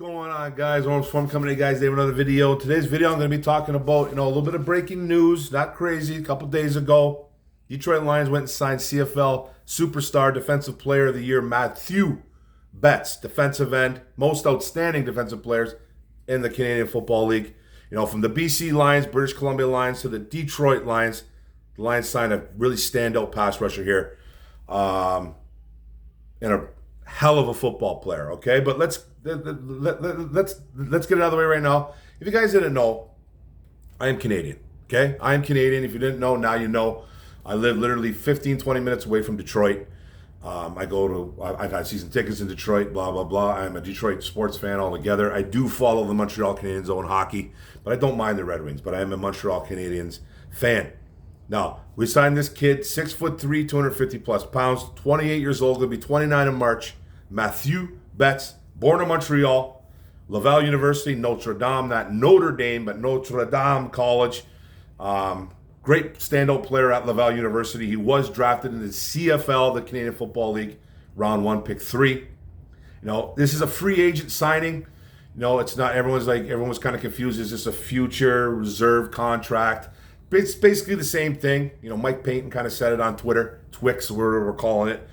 Going on, guys? Orange Form coming to you guys. They have another video. Today's video, I'm going to be talking about, a little bit of breaking news. Not crazy. A couple days ago, Detroit Lions went and signed CFL Superstar Defensive Player of the Year MATTHIEU BETTS, defensive end, most outstanding defensive players in the Canadian Football League. From the BC Lions, British Columbia Lions to the Detroit Lions, the Lions signed a really standout pass rusher here, and a hell of a football player. Okay, but let's get it out of the way right now. If you guys didn't know, I am Canadian. Okay, I am Canadian. If you didn't know, now you know. I live literally 15-20 minutes away from Detroit. I've had season tickets in Detroit, blah, blah, blah. I'm a Detroit sports fan altogether. I do follow the Montreal Canadiens own hockey, but I don't mind the Red Wings, but I am a Montreal Canadiens fan. Now, we signed this kid, 6'3", 250 plus pounds, 28 years old, going to be 29 in March. MATTHIEU BETTS, born in Montreal, Laval University, Notre Dame, not Notre Dame, but Notre Dame College. Great standout player at Laval University. He was drafted in the CFL, the Canadian Football League, round 1, pick 3. This is a free agent signing. It's not, everyone was kind of confused. Is this a future reserve contract? It's basically the same thing. Mike Payton kind of said it on Twitter. Twix, we're calling it.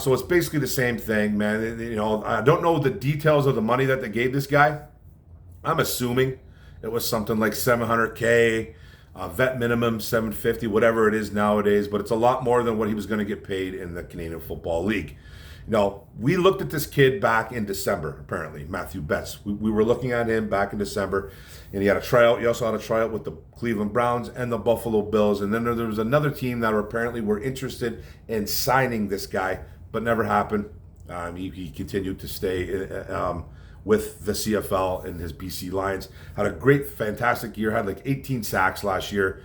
So it's basically the same thing, man. I don't know the details of the money that they gave this guy. I'm assuming it was something like $700K, vet minimum $750, whatever it is nowadays. But it's a lot more than what he was going to get paid in the Canadian Football League. We looked at this kid back in December, apparently, MATTHIEU BETTS. We were looking at him back in December, and he had a tryout. He also had a tryout with the Cleveland Browns and the Buffalo Bills. And then there was another team that apparently were interested in signing this guy, but never happened. He continued to stay with the CFL and his BC Lions. Had a great, fantastic year. Had like 18 sacks last year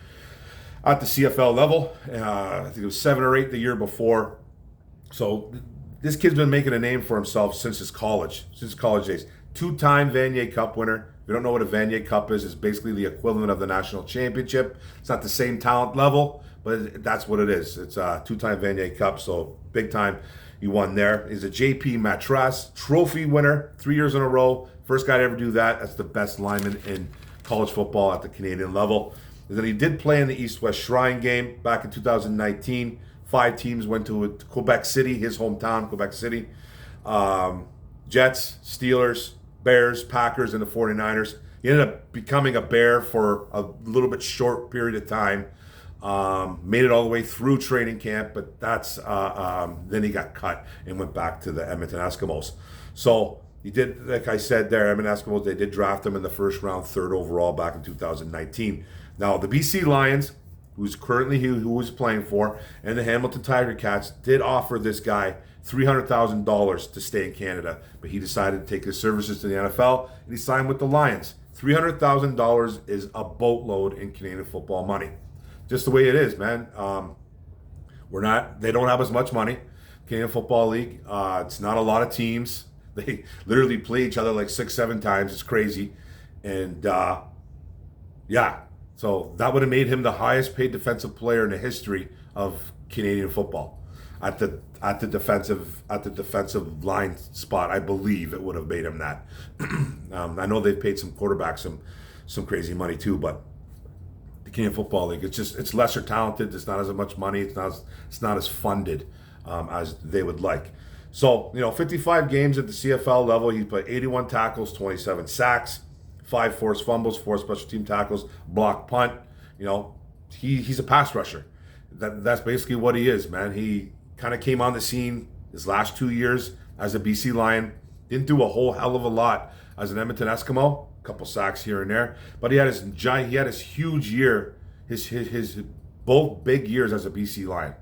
at the CFL level. I think it was 7 or 8 the year before. So this kid's been making a name for himself since his college days. 2-time Vanier Cup winner. If you don't know what a Vanier Cup is, it's basically the equivalent of the national championship. It's not the same talent level, but that's what it is. It's a 2-time Vanier Cup, so big time. He won there. He's a JP Matras trophy winner 3 years in a row. First guy to ever do that. That's the best lineman in college football at the Canadian level. And then he did play in the East-West Shrine game back in 2019. 5 teams went to Quebec City, his hometown, Quebec City. Jets, Steelers, Bears, Packers, and the 49ers. He ended up becoming a Bear for a little bit short period of time. Made it all the way through training camp, but then he got cut and went back to the Edmonton Eskimos. So he did, like I said there, Edmonton Eskimos, they did draft him in the first round, 3rd overall back in 2019. Now the BC Lions, who's currently who was playing for, and the Hamilton Tiger Cats did offer this guy $300,000 to stay in Canada, but he decided to take his services to the NFL, and he signed with the Lions. $300,000 is a boatload in Canadian football money. Just the way it is, man. They don't have as much money. Canadian Football League. It's not a lot of teams. They literally play each other like 6-7 times. It's crazy. And yeah. So that would have made him the highest paid defensive player in the history of Canadian football. At the defensive line spot, I believe it would have made him that. I know they've paid some quarterbacks some crazy money too, but the Canadian Football League, it's lesser talented. It's not as much money. It's not as funded as they would like. So 55 games at the CFL level. He played 81 tackles, 27 sacks, 5 forced fumbles, 4 special team tackles, block punt. He's a pass rusher. That's basically what he is, man. He kind of came on the scene his last 2 years as a BC Lion. Didn't do a whole hell of a lot as an Edmonton Eskimo. Couple sacks here and there, but he had his huge year, his both big years as a BC Lion.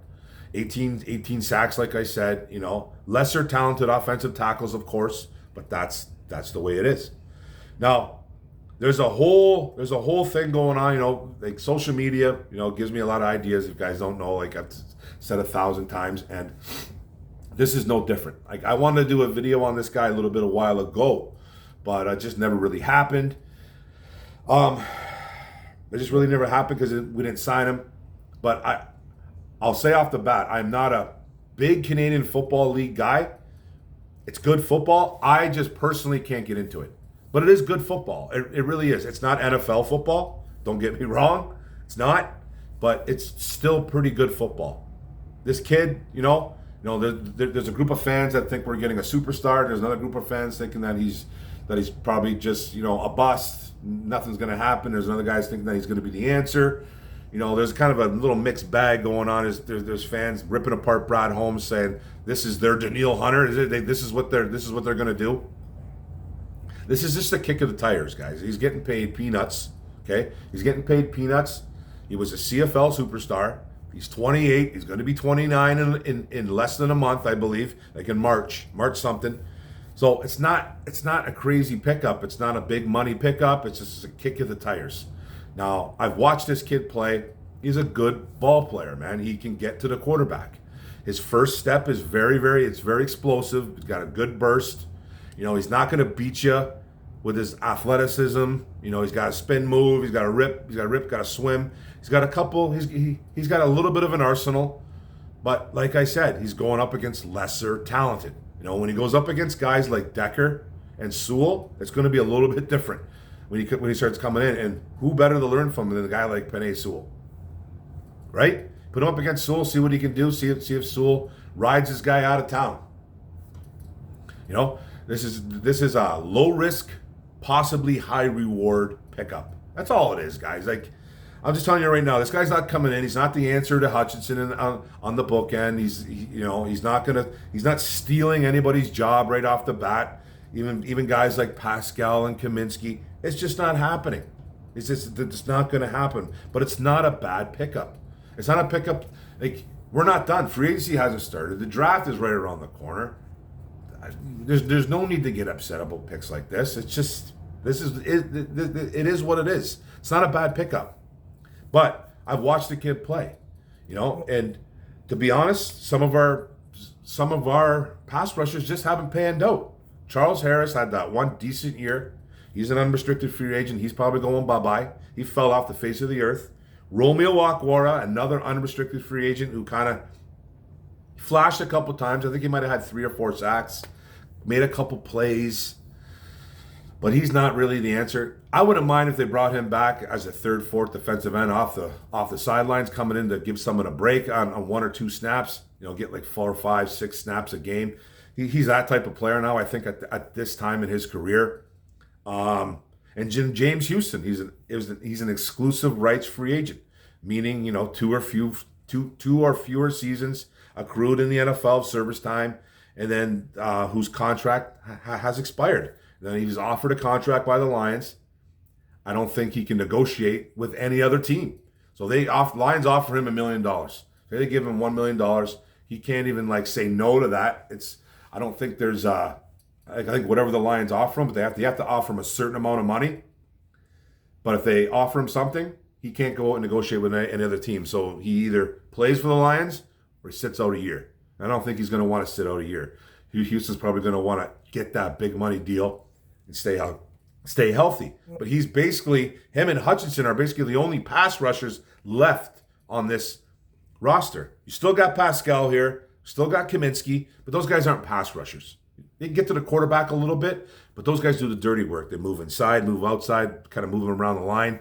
18 sacks, like I said. Lesser talented offensive tackles, of course, but that's the way it is. Now, there's a whole thing going on. Like social media, gives me a lot of ideas. If you guys don't know, like I've said 1,000 times, and this is no different. Like I wanted to do a video on this guy a while ago, but it just never really happened. It just really never happened because we didn't sign him. But I'll say off the bat, I'm not a big Canadian Football League guy. It's good football. I just personally can't get into it. But it is good football. It really is. It's not NFL football. Don't get me wrong. It's not. But it's still pretty good football. This kid, there's a group of fans that think we're getting a superstar. There's another group of fans thinking that he's probably just, a bust. Nothing's going to happen. There's another guys thinking that he's going to be the answer. There's kind of a little mixed bag going on. There's fans ripping apart Brad Holmes, saying this is their Daniil Hunter. This is what they're going to do. This is just a kick of the tires, guys. He's getting paid peanuts. Okay, he's getting paid peanuts. He was a CFL superstar. He's 28. He's going to be 29 in less than a month, I believe, like in March something. So it's not a crazy pickup. It's not a big money pickup. It's just a kick of the tires. Now, I've watched this kid play. He's a good ball player, man. He can get to the quarterback. His first step is it's very explosive. He's got a good burst. He's not going to beat you with his athleticism. He's got a spin move. He's got a rip. Got a swim. He's got a couple. He's got a little bit of an arsenal. But like I said, he's going up against lesser talented. When he goes up against guys like Decker and Sewell, it's going to be a little bit different when he starts coming in. And who better to learn from than a guy like Penei Sewell, right? Put him up against Sewell, see what he can do. See if Sewell rides this guy out of town. This is a low risk, possibly high reward pickup. That's all it is, guys. Like, I'm just telling you right now, this guy's not coming in. He's not the answer to Hutchinson on the bookend. He's not stealing anybody's job right off the bat. Even guys like Pascal and Kaminsky, it's just not happening. It's not going to happen. But it's not a bad pickup. It's not a pickup. Like, we're not done. Free agency hasn't started. The draft is right around the corner. There's no need to get upset about picks like this. It's just it is what it is. It's not a bad pickup. But I've watched the kid play, and to be honest, some of our pass rushers just haven't panned out. Charles Harris had that one decent year. He's an unrestricted free agent. He's probably going bye-bye. He fell off the face of the earth. Romeo Okwara, another unrestricted free agent who kind of flashed a couple times. I think he might have had 3 or 4 sacks, made a couple plays, but he's not really the answer. I wouldn't mind if they brought him back as a 3rd, 4th defensive end off the sidelines, coming in to give someone a break on 1 or 2 snaps. Get like 4 or 5, 6 snaps a game. He's that type of player now, I think, at this time in his career. And James Houston, he's an exclusive rights free agent, meaning 2 or fewer seasons accrued in the NFL service time, and then whose contract has expired. Then he was offered a contract by the Lions. I don't think he can negotiate with any other team. So Lions offer him $1 million. They give him $1 million. He can't even say no to that. I don't think there's I think whatever the Lions offer him, but they have to offer him a certain amount of money. But if they offer him something, he can't go out and negotiate with any other team. So he either plays for the Lions or he sits out a year. I don't think he's going to want to sit out a year. Houston's probably going to want to get that big money deal and stay healthy. But him and Hutchinson are basically the only pass rushers left on this roster. You still got Pascal here, still got Kaminsky, but those guys aren't pass rushers. They can get to the quarterback a little bit, but those guys do the dirty work. They move inside, move outside, kind of move them around the line,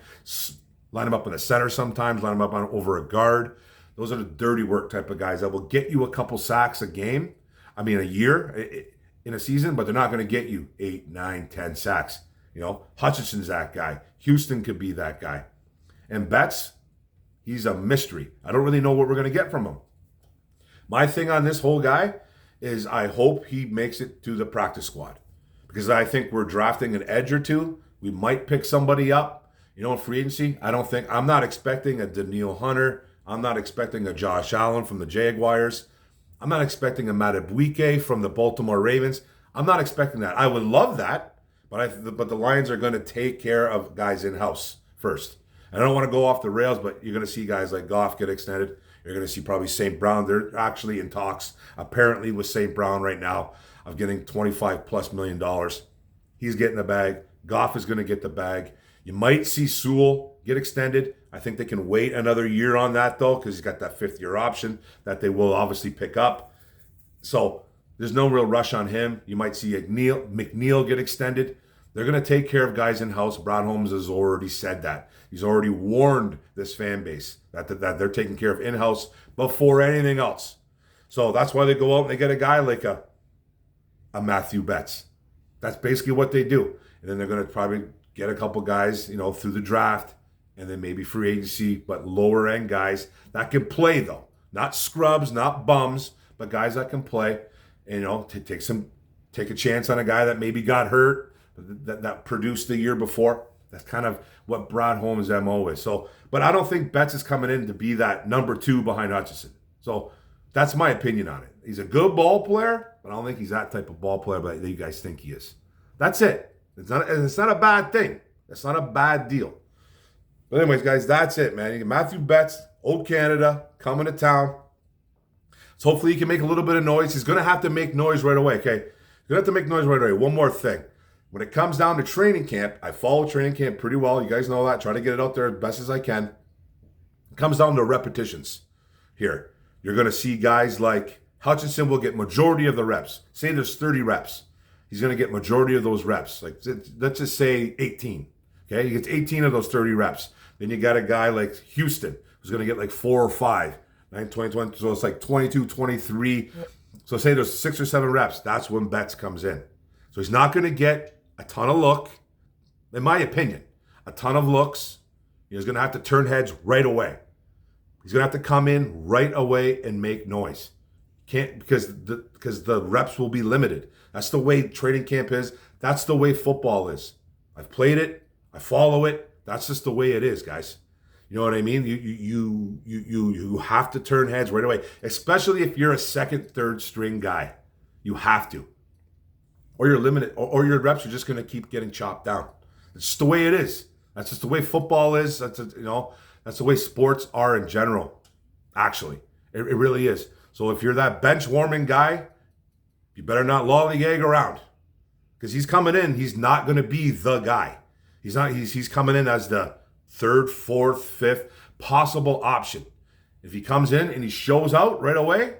line them up in the center sometimes, line them up over a guard. Those are the dirty work type of guys that will get you a couple sacks a year in a season, but they're not going to get you 8, 9, 10 sacks. Hutchinson's that guy. Houston could be that guy. And Betts, he's a mystery. I don't really know what we're going to get from him. My thing on this whole guy is I hope he makes it to the practice squad, because I think we're drafting an edge or two. We might pick somebody up, in free agency. I'm not expecting a Daniil Hunter. I'm not expecting a Josh Allen from the Jaguars. I'm not expecting a Mattthieù from the Baltimore Ravens. I'm not expecting that. I would love that, but the Lions are going to take care of guys in-house first. I don't want to go off the rails, but you're going to see guys like Goff get extended. You're going to see probably St. Brown. They're actually in talks, apparently, with St. Brown right now of getting $25+ million. He's getting the bag. Goff is going to get the bag. You might see Sewell get extended. I think they can wait another year on that, though, because he's got that 5th-year option that they will obviously pick up. So there's no real rush on him. You might see McNeil get extended. They're going to take care of guys in-house. Brad Holmes has already said that. He's already warned this fan base that they're taking care of in-house before anything else. So that's why they go out and they get a guy like a MATTHIEU BETTS. That's basically what they do. And then they're going to probably get a couple guys, through the draft and then maybe free agency, but lower end guys that can play though. Not scrubs, not bums, but guys that can play. And, take a chance on a guy that maybe got hurt, that produced the year before. That's kind of what Brad Holmes' MO is. So, but I don't think Betts is coming in to be that number 2 behind Hutchinson. So that's my opinion on it. He's a good ball player, but I don't think he's that type of ball player that you guys think he is. That's it. It's not a bad thing. It's not a bad deal. But anyways, guys, that's it, man. You get MATTHIEU BETTS, Old Canada, coming to town. So hopefully he can make a little bit of noise. He's going to have to make noise right away, okay? He's going to have to make noise right away. One more thing. When it comes down to training camp, I follow training camp pretty well. You guys know that. Try to get it out there as best as I can. It comes down to repetitions here. You're going to see guys like Hutchinson will get majority of the reps. Say there's 30 reps. He's going to get majority of those reps. Like, let's just say 18. Okay, he gets 18 of those 30 reps. Then you got a guy like Houston who's going to get like 4 or 5. 9, 20, 20, so it's like 22, 23. So say there's 6 or 7 reps. That's when Betts comes in. So he's not going to get a ton of look, in my opinion, a ton of looks. He's going to have to turn heads right away. He's going to have to come in right away and make noise. Can't because the reps will be limited. That's the way training camp is. That's the way football is. I've played it. I follow it. That's just the way it is, guys. You know what I mean? You have to turn heads right away, especially if you're a second, third string guy. You have to, or you're limited, or your reps are just going to keep getting chopped down. It's just the way it is. That's just the way football is. That's the way sports are in general. Actually, it really is. So if you're that bench warming guy, you better not lollygag around, because he's coming in. He's not going to be the guy. He's not. He's coming in as the 3rd, 4th, 5th possible option. If he comes in and he shows out right away,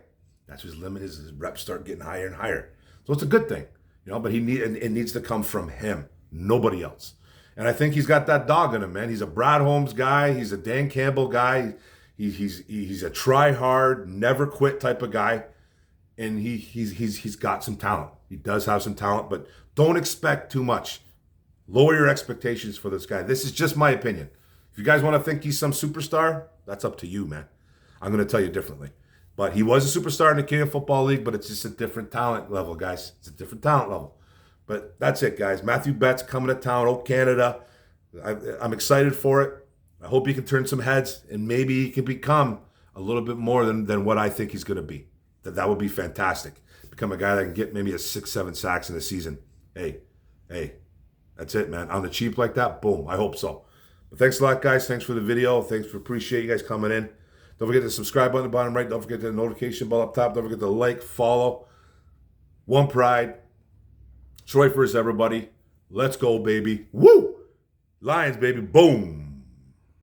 that's his limit. His reps start getting higher and higher. So it's a good thing, But it needs to come from him, nobody else. And I think he's got that dog in him, man. He's a Brad Holmes guy. He's a Dan Campbell guy. He's a try hard, never quit type of guy, and he's got some talent. He does have some talent, but don't expect too much. Lower your expectations for this guy. This is just my opinion. If you guys want to think he's some superstar, that's up to you, man. I'm going to tell you differently. But he was a superstar in the Canadian Football League, but it's just a different talent level, guys. It's a different talent level. But that's it, guys. MATTHIEU BETTS coming to town, Old Canada. I'm excited for it. I hope he can turn some heads, and maybe he can become a little bit more than what I think he's going to be. That would be fantastic. Become a guy that can get maybe a 6, 7 sacks in a season. Hey, that's it, man. On the cheap like that, boom. I hope so. But thanks a lot, guys. Thanks for the video. Thanks for appreciate you guys coming in. Don't forget to subscribe button at the bottom right. Don't forget the notification bell up top. Don't forget to like, follow. One Pride. Troy first, everybody. Let's go, baby. Woo! Lions, baby. Boom.